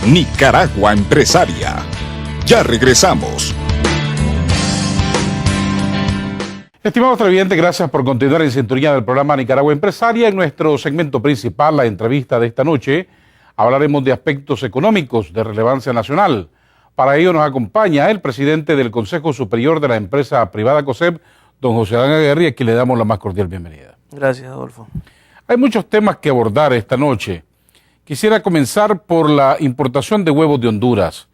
Nicaragua Empresaria. Ya regresamos. Estimados televidentes, gracias por continuar en sintonía del programa Nicaragua Empresaria. En nuestro segmento principal, la entrevista de esta noche, hablaremos de aspectos económicos de relevancia nacional. Para ello nos acompaña el presidente del Consejo Superior de la empresa privada COSEP, don José Adán Aguirre, a quien le damos la más cordial bienvenida. Gracias, Adolfo. Hay muchos temas que abordar esta noche. Quisiera comenzar por la importación de huevos de Honduras,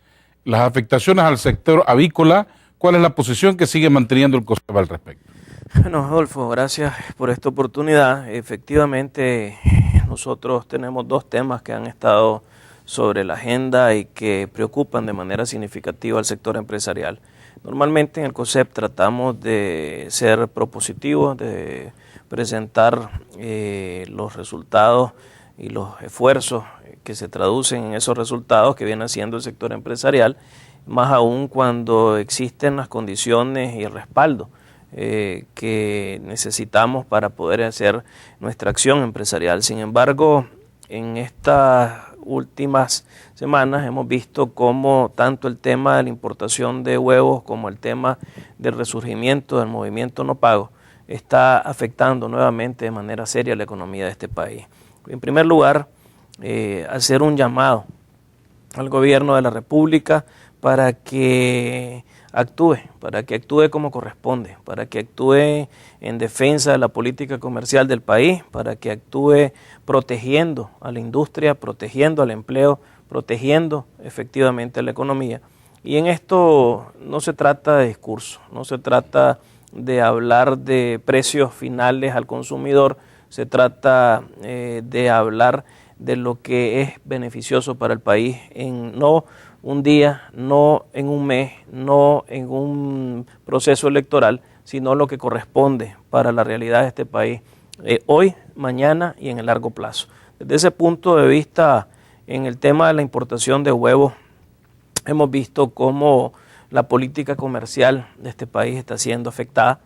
las afectaciones al sector avícola. ¿Cuál es la posición que sigue manteniendo el COSEP al respecto? Bueno, Adolfo, gracias por esta oportunidad. Efectivamente, nosotros tenemos dos temas que han estado sobre la agenda y que preocupan de manera significativa al sector empresarial. Normalmente en el COSEP tratamos de ser propositivos, de presentar los resultados y los esfuerzos que se traducen en esos resultados que viene haciendo el sector empresarial, más aún cuando existen las condiciones y el respaldo que necesitamos para poder hacer nuestra acción empresarial. Sin embargo, en estas últimas semanas hemos visto cómo tanto el tema de la importación de huevos como el tema del resurgimiento del movimiento no pago está afectando nuevamente de manera seria la economía de este país. En primer lugar, hacer un llamado al gobierno de la República para que actúe como corresponde, para que actúe en defensa de la política comercial del país, para que actúe protegiendo a la industria, protegiendo al empleo, protegiendo efectivamente a la economía. Y en esto no se trata de discurso, no se trata de hablar de precios finales al consumidor, se trata de hablar de lo que es beneficioso para el país en no un día, no en un mes, no en un proceso electoral, sino lo que corresponde para la realidad de este país hoy, mañana y en el largo plazo. Desde ese punto de vista, en el tema de la importación de huevos, hemos visto cómo la política comercial de este país está siendo afectada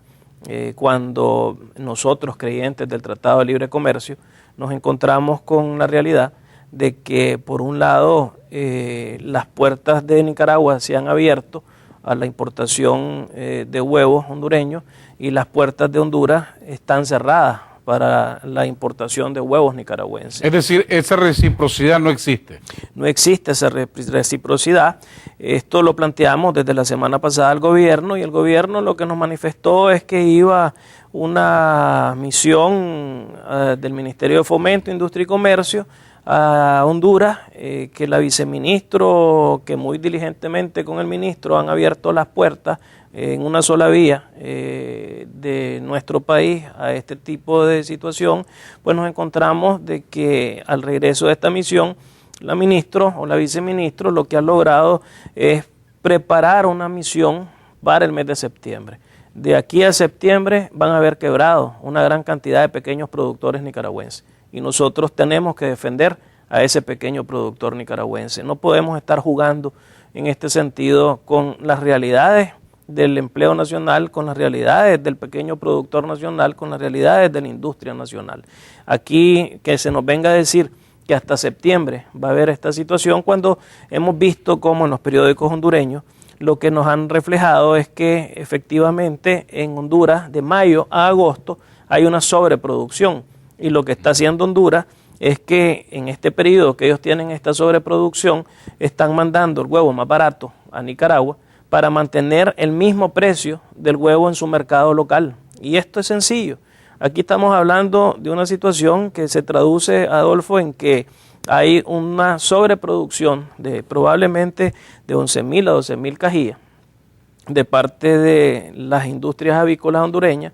cuando nosotros, creyentes del Tratado de Libre Comercio, nos encontramos con la realidad de que, por un lado, las puertas de Nicaragua se han abierto a la importación de huevos hondureños y las puertas de Honduras están cerradas para la importación de huevos nicaragüenses. Es decir, esa reciprocidad no existe. No existe esa reciprocidad. Esto lo planteamos desde la semana pasada al gobierno, y el gobierno lo que nos manifestó es que iba una misión del Ministerio de Fomento, Industria y Comercio a Honduras, que la viceministro, que muy diligentemente con el ministro han abierto las puertas en una sola vía de nuestro país a este tipo de situación. Pues nos encontramos de que al regreso de esta misión, la ministro o la viceministro lo que ha logrado es preparar una misión para el mes de septiembre. De aquí a septiembre van a haber quebrado una gran cantidad de pequeños productores nicaragüenses, y nosotros tenemos que defender a ese pequeño productor nicaragüense. No podemos estar jugando en este sentido con las realidades del empleo nacional, con las realidades del pequeño productor nacional, con las realidades de la industria nacional. Aquí que se nos venga a decir que hasta septiembre va a haber esta situación, cuando hemos visto cómo en los periódicos hondureños lo que nos han reflejado es que efectivamente en Honduras de mayo a agosto hay una sobreproducción, y lo que está haciendo Honduras es que en este periodo que ellos tienen esta sobreproducción están mandando el huevo más barato a Nicaragua para mantener el mismo precio del huevo en su mercado local. Y esto es sencillo. Aquí estamos hablando de una situación que se traduce, Adolfo, en que hay una sobreproducción de probablemente de 11.000 a 12.000 cajillas de parte de las industrias avícolas hondureñas,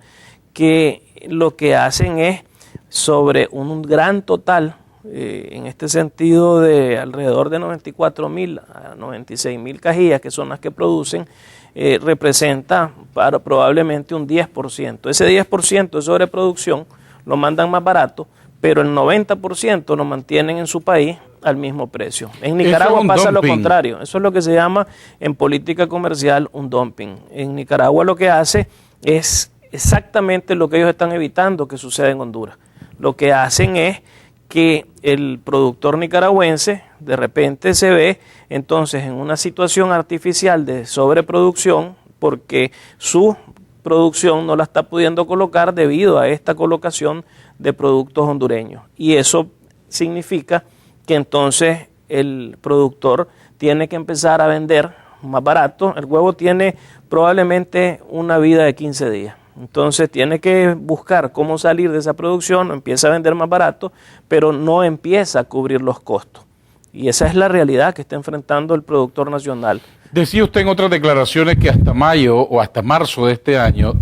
que lo que hacen es, sobre un gran total, en este sentido de alrededor de 94.000 a 96.000 cajillas, que son las que producen, representa para probablemente un 10%. Ese 10% de sobreproducción lo mandan más barato, pero el 90% lo mantienen en su país al mismo precio. En Nicaragua pasa lo contrario. Eso es lo que se llama en política comercial un dumping. En Nicaragua lo que hace es exactamente lo que ellos están evitando que suceda en Honduras. Lo que hacen es que el productor nicaragüense de repente se ve entonces en una situación artificial de sobreproducción porque su producción no la está pudiendo colocar debido a esta colocación de productos hondureños. Y eso significa que entonces el productor tiene que empezar a vender más barato. El huevo tiene probablemente una vida de 15 días. Entonces tiene que buscar cómo salir de esa producción, empieza a vender más barato, pero no empieza a cubrir los costos. Y esa es la realidad que está enfrentando el productor nacional. Decía usted en otras declaraciones que hasta mayo o hasta marzo de este año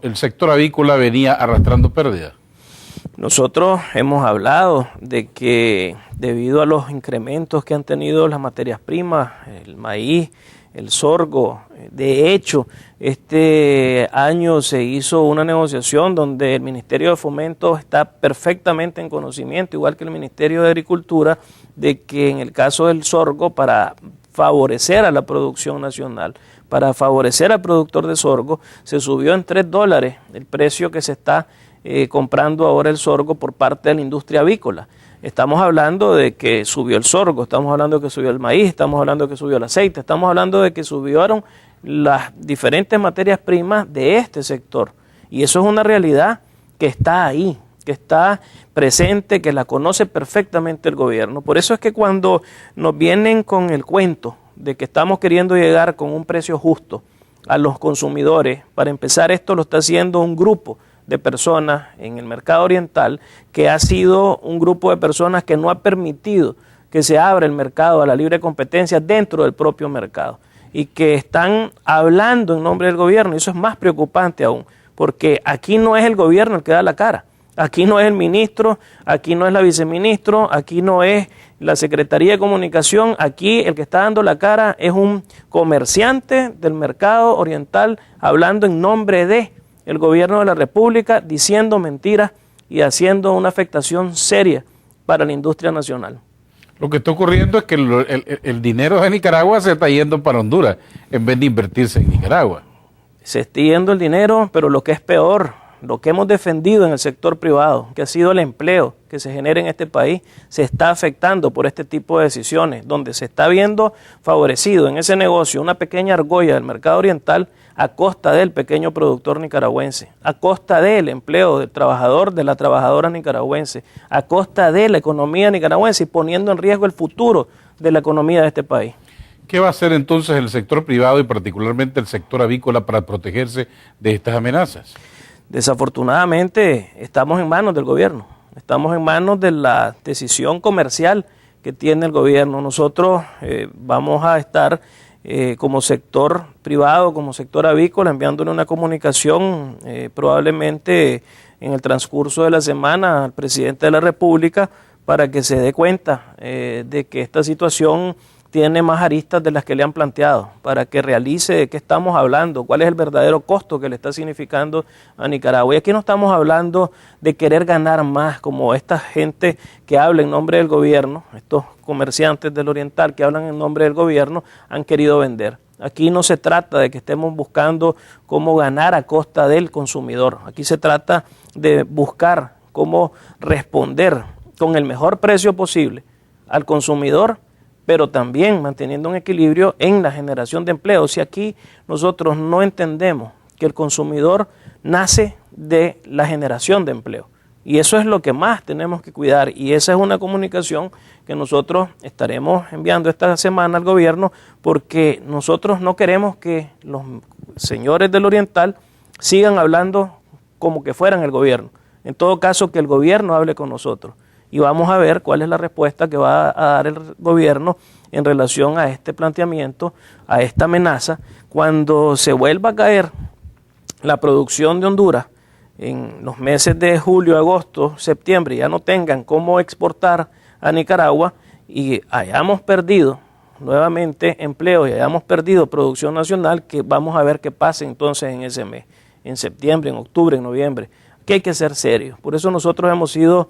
el sector avícola venía arrastrando pérdidas. Nosotros hemos hablado de que debido a los incrementos que han tenido las materias primas, el maíz, el sorgo, de hecho, este año se hizo una negociación donde el Ministerio de Fomento está perfectamente en conocimiento, igual que el Ministerio de Agricultura, de que en el caso del sorgo, para favorecer a la producción nacional, para favorecer al productor de sorgo, se subió en $3 el precio que se está comprando ahora el sorgo por parte de la industria avícola. Estamos hablando de que subió el sorgo, estamos hablando de que subió el maíz, estamos hablando de que subió el aceite, estamos hablando de que subieron las diferentes materias primas de este sector. Y eso es una realidad que está ahí, que está presente, que la conoce perfectamente el gobierno. Por eso es que cuando nos vienen con el cuento de que estamos queriendo llegar con un precio justo a los consumidores, para empezar esto lo está haciendo un grupo de personas en el mercado oriental, que ha sido un grupo de personas que no ha permitido que se abra el mercado a la libre competencia dentro del propio mercado, y que están hablando en nombre del gobierno, y eso es más preocupante aún, porque aquí no es el gobierno el que da la cara, aquí no es el ministro, aquí no es la viceministro, aquí no es la Secretaría de Comunicación, aquí el que está dando la cara es un comerciante del mercado oriental hablando en nombre de el gobierno de la República, diciendo mentiras y haciendo una afectación seria para la industria nacional. Lo que está ocurriendo es que el dinero de Nicaragua se está yendo para Honduras en vez de invertirse en Nicaragua. Se está yendo el dinero, pero lo que es peor, lo que hemos defendido en el sector privado, que ha sido el empleo que se genera en este país, se está afectando por este tipo de decisiones, donde se está viendo favorecido en ese negocio una pequeña argolla del mercado oriental a costa del pequeño productor nicaragüense, a costa del empleo del trabajador, de la trabajadora nicaragüense, a costa de la economía nicaragüense y poniendo en riesgo el futuro de la economía de este país. ¿Qué va a hacer entonces el sector privado y particularmente el sector avícola para protegerse de estas amenazas? Desafortunadamente estamos en manos del gobierno, estamos en manos de la decisión comercial que tiene el gobierno. Nosotros vamos a estar como sector privado, como sector avícola, enviándole una comunicación probablemente en el transcurso de la semana al presidente de la República para que se dé cuenta de que esta situación tiene más aristas de las que le han planteado, para que realice de qué estamos hablando, cuál es el verdadero costo que le está significando a Nicaragua. Y aquí no estamos hablando de querer ganar más, como esta gente que habla en nombre del gobierno, estos comerciantes del oriental que hablan en nombre del gobierno, han querido vender. Aquí no se trata de que estemos buscando cómo ganar a costa del consumidor, aquí se trata de buscar cómo responder con el mejor precio posible al consumidor, pero también manteniendo un equilibrio en la generación de empleo. Si aquí nosotros no entendemos que el consumidor nace de la generación de empleo, y eso es lo que más tenemos que cuidar, y esa es una comunicación que nosotros estaremos enviando esta semana al gobierno, porque nosotros no queremos que los señores del Oriental sigan hablando como que fueran el gobierno. En todo caso, que el gobierno hable con nosotros. Y vamos a ver cuál es la respuesta que va a dar el gobierno en relación a este planteamiento, a esta amenaza, cuando se vuelva a caer la producción de Honduras en los meses de julio, agosto, septiembre, ya no tengan cómo exportar a Nicaragua y hayamos perdido nuevamente empleo y hayamos perdido producción nacional, que vamos a ver qué pasa entonces en ese mes, en septiembre, en octubre, en noviembre. Que hay que ser serios. Por eso nosotros hemos sido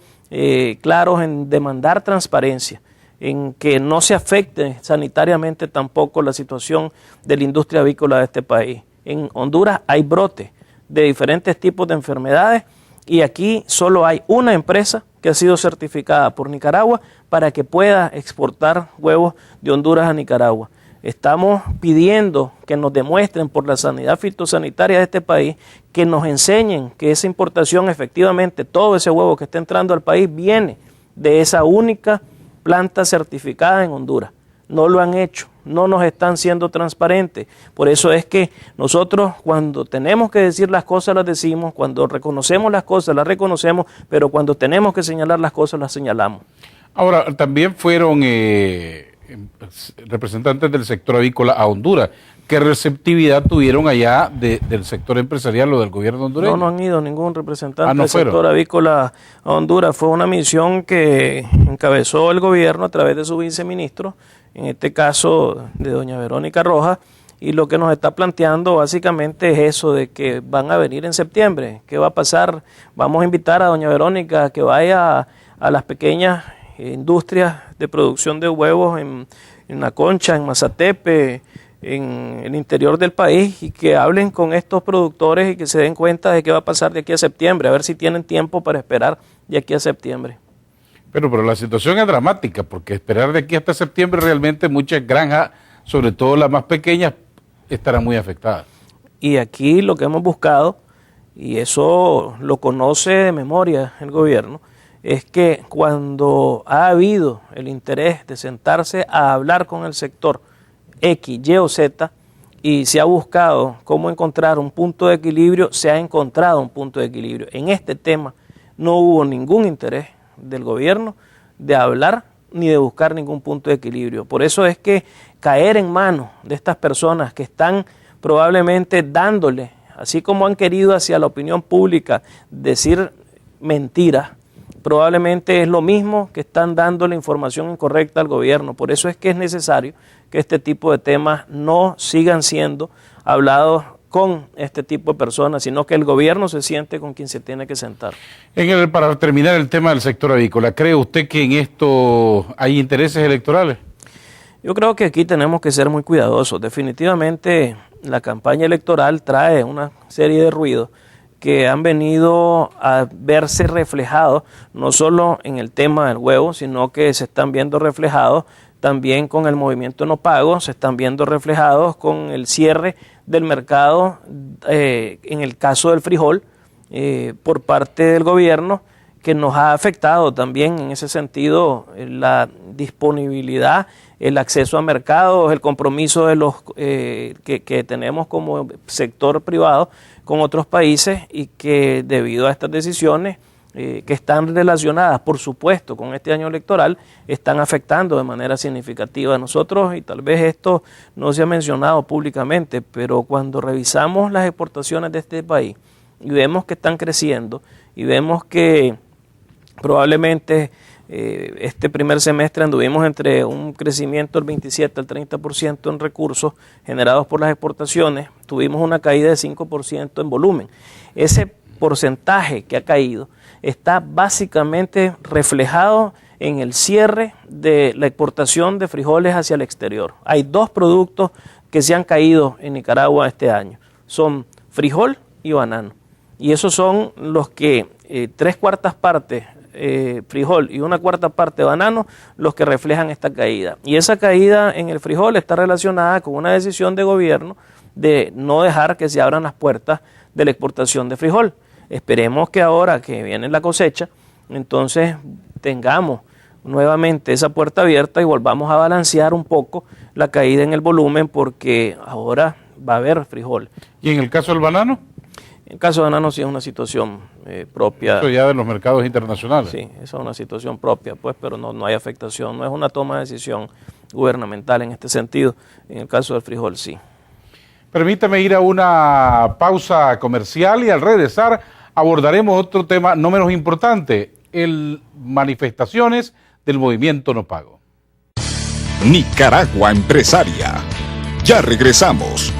claros en demandar transparencia, en que no se afecte sanitariamente tampoco la situación de la industria avícola de este país. En Honduras hay brotes de diferentes tipos de enfermedades y aquí solo hay una empresa que ha sido certificada por Nicaragua para que pueda exportar huevos de Honduras a Nicaragua. Estamos pidiendo que nos demuestren por la sanidad fitosanitaria de este país, que nos enseñen que esa importación efectivamente, todo ese huevo que está entrando al país viene de esa única planta certificada en Honduras. No lo han hecho, no nos están siendo transparentes. Por eso es que nosotros cuando tenemos que decir las cosas las decimos, cuando reconocemos las cosas las reconocemos, pero cuando tenemos que señalar las cosas las señalamos. Ahora, también fueron representantes del sector avícola a Honduras. ¿Qué receptividad tuvieron allá del sector empresarial o del gobierno hondureño? No han ido ningún representante del sector avícola a Honduras. Fue una misión que encabezó el gobierno a través de su viceministro, en este caso de doña Verónica Rojas, y lo que nos está planteando básicamente es eso de que van a venir en septiembre. ¿Qué va a pasar? Vamos a invitar a doña Verónica a que vaya a las pequeñas industrias de producción de huevos en La Concha, en Mazatepe, en el interior del país, y que hablen con estos productores y que se den cuenta de qué va a pasar de aquí a septiembre, a ver si tienen tiempo para esperar de aquí a septiembre. Pero la situación es dramática, porque esperar de aquí hasta septiembre realmente muchas granjas, sobre todo las más pequeñas, estarán muy afectadas. Y aquí lo que hemos buscado, y eso lo conoce de memoria el gobierno, es que cuando ha habido el interés de sentarse a hablar con el sector X, Y o Z, y se ha buscado cómo encontrar un punto de equilibrio, se ha encontrado un punto de equilibrio. En este tema no hubo ningún interés del gobierno de hablar ni de buscar ningún punto de equilibrio. Por eso es que caer en manos de estas personas que están probablemente dándole, así como han querido hacia la opinión pública decir mentiras, probablemente es lo mismo que están dando la información incorrecta al gobierno. Por eso es que es necesario que este tipo de temas no sigan siendo hablados con este tipo de personas, sino que el gobierno se siente con quien se tiene que sentar. Para terminar el tema del sector avícola, ¿cree usted que en esto hay intereses electorales? Yo creo que aquí tenemos que ser muy cuidadosos. Definitivamente la campaña electoral trae una serie de ruidos que han venido a verse reflejados no solo en el tema del huevo, sino que se están viendo reflejados también con el movimiento no pago, se están viendo reflejados con el cierre del mercado en el caso del frijol por parte del gobierno, que nos ha afectado también en ese sentido la disponibilidad, el acceso a mercados, el compromiso de los que tenemos como sector privado con otros países, y que debido a estas decisiones que están relacionadas, por supuesto, con este año electoral, están afectando de manera significativa a nosotros, y tal vez esto no se ha mencionado públicamente, pero cuando revisamos las exportaciones de este país y vemos que están creciendo y vemos que probablemente este primer semestre anduvimos entre un crecimiento del 27 al 30% en recursos generados por las exportaciones, tuvimos una caída de 5% en volumen. Ese porcentaje que ha caído está básicamente reflejado en el cierre de la exportación de frijoles hacia el exterior. Hay dos productos que se han caído en Nicaragua este año, son frijol y banano, y esos son los que 3/4 partes frijol y 1/4 parte banano los que reflejan esta caída. Y esa caída en el frijol está relacionada con una decisión de gobierno de no dejar que se abran las puertas de la exportación de frijol. Esperemos que ahora que viene la cosecha, entonces tengamos nuevamente esa puerta abierta y volvamos a balancear un poco la caída en el volumen, porque ahora va a haber frijol. ¿Y en el caso del banano? En el caso del banano sí es una situación propia. Eso ya de los mercados internacionales. Sí, esa es una situación propia, pues, pero no hay afectación, no es una toma de decisión gubernamental en este sentido. En el caso del frijol sí. Permítame ir a una pausa comercial y al regresar abordaremos otro tema no menos importante, manifestaciones del movimiento no pago. Nicaragua Empresaria. Ya regresamos.